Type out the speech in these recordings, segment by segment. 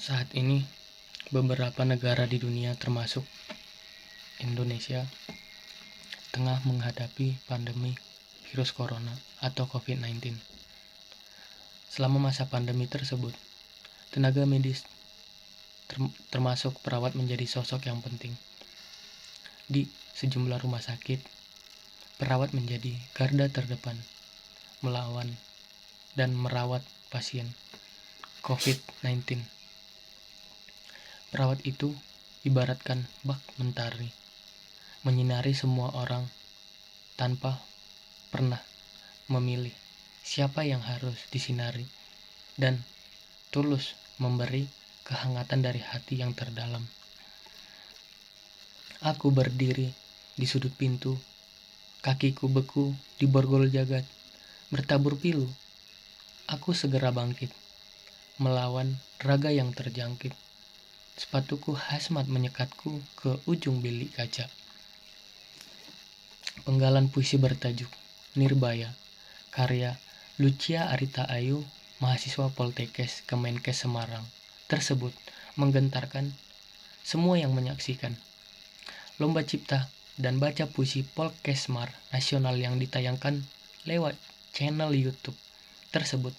Saat ini, beberapa negara di dunia termasuk Indonesia tengah menghadapi pandemi virus corona atau COVID-19. Selama masa pandemi tersebut, tenaga medis termasuk perawat menjadi sosok yang penting. Di sejumlah rumah sakit, perawat menjadi garda terdepan melawan dan merawat pasien COVID-19. Perawat itu ibaratkan bak mentari, menyinari semua orang tanpa pernah memilih siapa yang harus disinari dan tulus memberi kehangatan dari hati yang terdalam. Aku berdiri di sudut pintu, kakiku beku di borgol jagat, bertabur pilu. Aku segera bangkit, melawan raga yang terjangkit. Sepatuku hazmat menyekatku ke ujung bilik kaca. Penggalan puisi bertajuk Nirbaya, karya Lucia Arita Ayu, mahasiswa Poltekkes Kemenkes Semarang, tersebut menggentarkan semua yang menyaksikan. Lomba cipta dan baca puisi Polkesmar Nasional yang ditayangkan lewat channel YouTube tersebut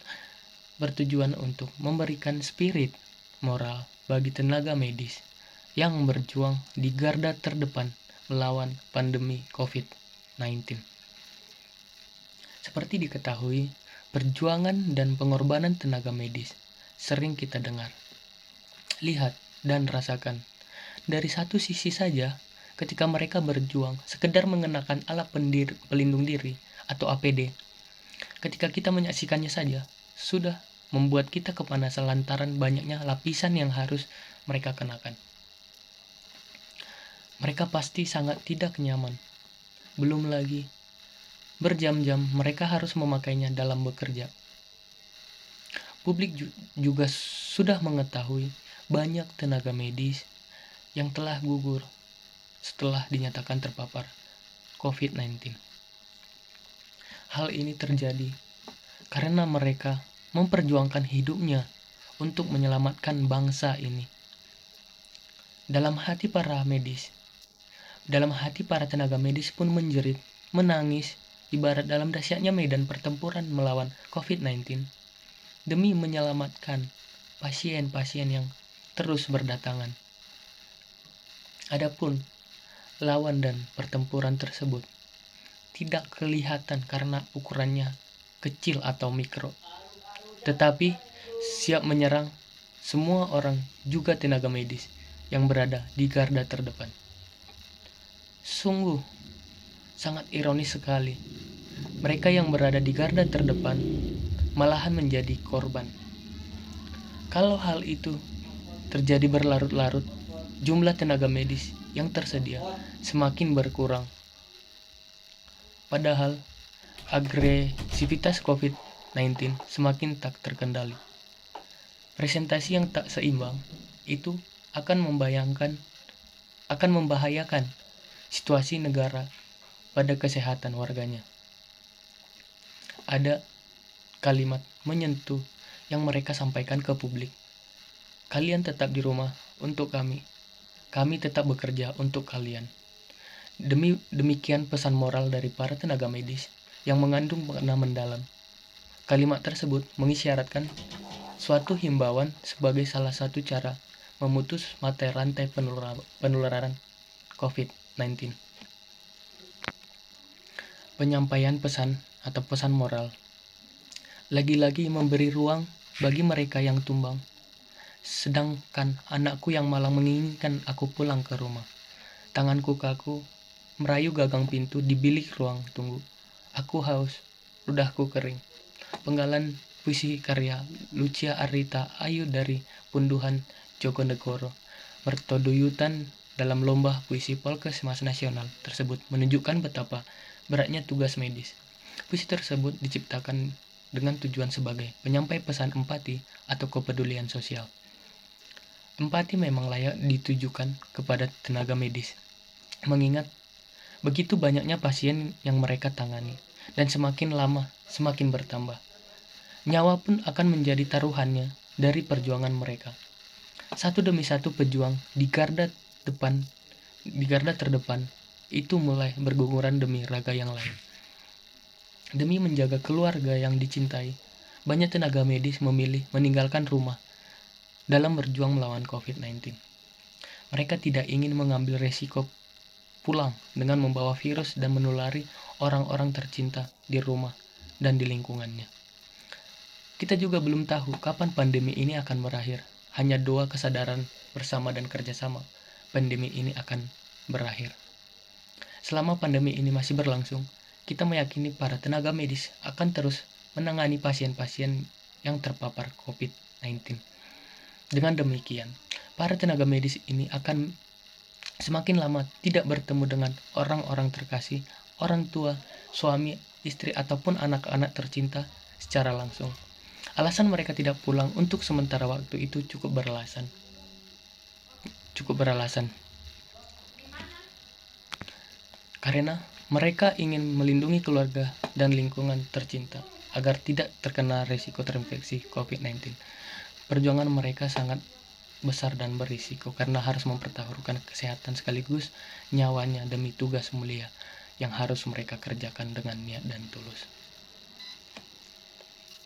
bertujuan untuk memberikan spirit moral bagi tenaga medis yang berjuang di garda terdepan melawan pandemi COVID-19. Seperti diketahui, perjuangan dan pengorbanan tenaga medis sering kita dengar, lihat, dan rasakan. Dari satu sisi saja, ketika mereka berjuang sekedar mengenakan alat pelindung diri atau APD, ketika kita menyaksikannya saja, sudah membuat kita kepanasan lantaran banyaknya lapisan yang harus mereka kenakan. Mereka pasti sangat tidak nyaman. Belum lagi, berjam-jam mereka harus memakainya dalam bekerja. Publik juga sudah mengetahui banyak tenaga medis yang telah gugur setelah dinyatakan terpapar COVID-19. Hal ini terjadi karena mereka memperjuangkan hidupnya untuk menyelamatkan bangsa ini. Dalam hati para tenaga medis pun menjerit, menangis, ibarat dalam dahsyatnya medan pertempuran melawan COVID-19 demi menyelamatkan pasien-pasien yang terus berdatangan. Adapun lawan dan pertempuran tersebut tidak kelihatan karena ukurannya kecil atau mikro, tetapi siap menyerang semua orang, juga tenaga medis yang berada di garda terdepan. Sungguh sangat ironis sekali, mereka yang berada di garda terdepan malahan menjadi korban. Kalau hal itu terjadi berlarut-larut, jumlah tenaga medis yang tersedia semakin berkurang. Padahal agresivitas COVID-19 semakin tak terkendali. Presentasi yang tak seimbang itu akan membahayakan situasi negara pada kesehatan warganya. Ada kalimat menyentuh yang mereka sampaikan ke publik. Kalian tetap di rumah untuk kami. Kami tetap bekerja untuk kalian. Demikian pesan moral dari para tenaga medis yang mengandung makna mendalam. Kalimat tersebut mengisyaratkan suatu himbauan sebagai salah satu cara memutus mata rantai penularan COVID-19. Penyampaian pesan atau pesan moral lagi-lagi memberi ruang bagi mereka yang tumbang, sedangkan anakku yang malah menginginkan aku pulang ke rumah. Tanganku kaku merayu gagang pintu di bilik ruang tunggu. Aku haus, ludahku kering. Penggalan puisi karya Lucia Arita Ayu dari Punduhan Jogonegoro bertoduyutan dalam lomba puisi Polkesmas Nasional tersebut menunjukkan betapa beratnya tugas medis. Puisi tersebut diciptakan dengan tujuan sebagai penyampai pesan empati atau kepedulian sosial. Empati memang layak ditujukan kepada tenaga medis, mengingat begitu banyaknya pasien yang mereka tangani, dan semakin lama semakin bertambah. Nyawa pun akan menjadi taruhannya dari perjuangan mereka. Satu demi satu pejuang di garda terdepan itu mulai berguguran demi raga yang lain. Demi menjaga keluarga yang dicintai, banyak tenaga medis memilih meninggalkan rumah dalam berjuang melawan COVID-19. Mereka tidak ingin mengambil resiko pulang dengan membawa virus dan menulari orang-orang tercinta di rumah dan di lingkungannya. Kita juga belum tahu kapan pandemi ini akan berakhir. Hanya doa, kesadaran bersama dan kerjasama, pandemi ini akan berakhir. Selama pandemi ini masih berlangsung, kita meyakini para tenaga medis akan terus menangani pasien-pasien yang terpapar COVID-19. Dengan demikian, para tenaga medis ini akan semakin lama tidak bertemu dengan orang-orang terkasih, orang tua, suami, istri, ataupun anak-anak tercinta secara langsung. Alasan mereka tidak pulang untuk sementara waktu itu cukup beralasan. Karena mereka ingin melindungi keluarga dan lingkungan tercinta agar tidak terkena risiko terinfeksi COVID-19. Perjuangan mereka sangat besar dan berisiko karena harus mempertaruhkan kesehatan sekaligus nyawanya demi tugas mulia yang harus mereka kerjakan dengan niat dan tulus.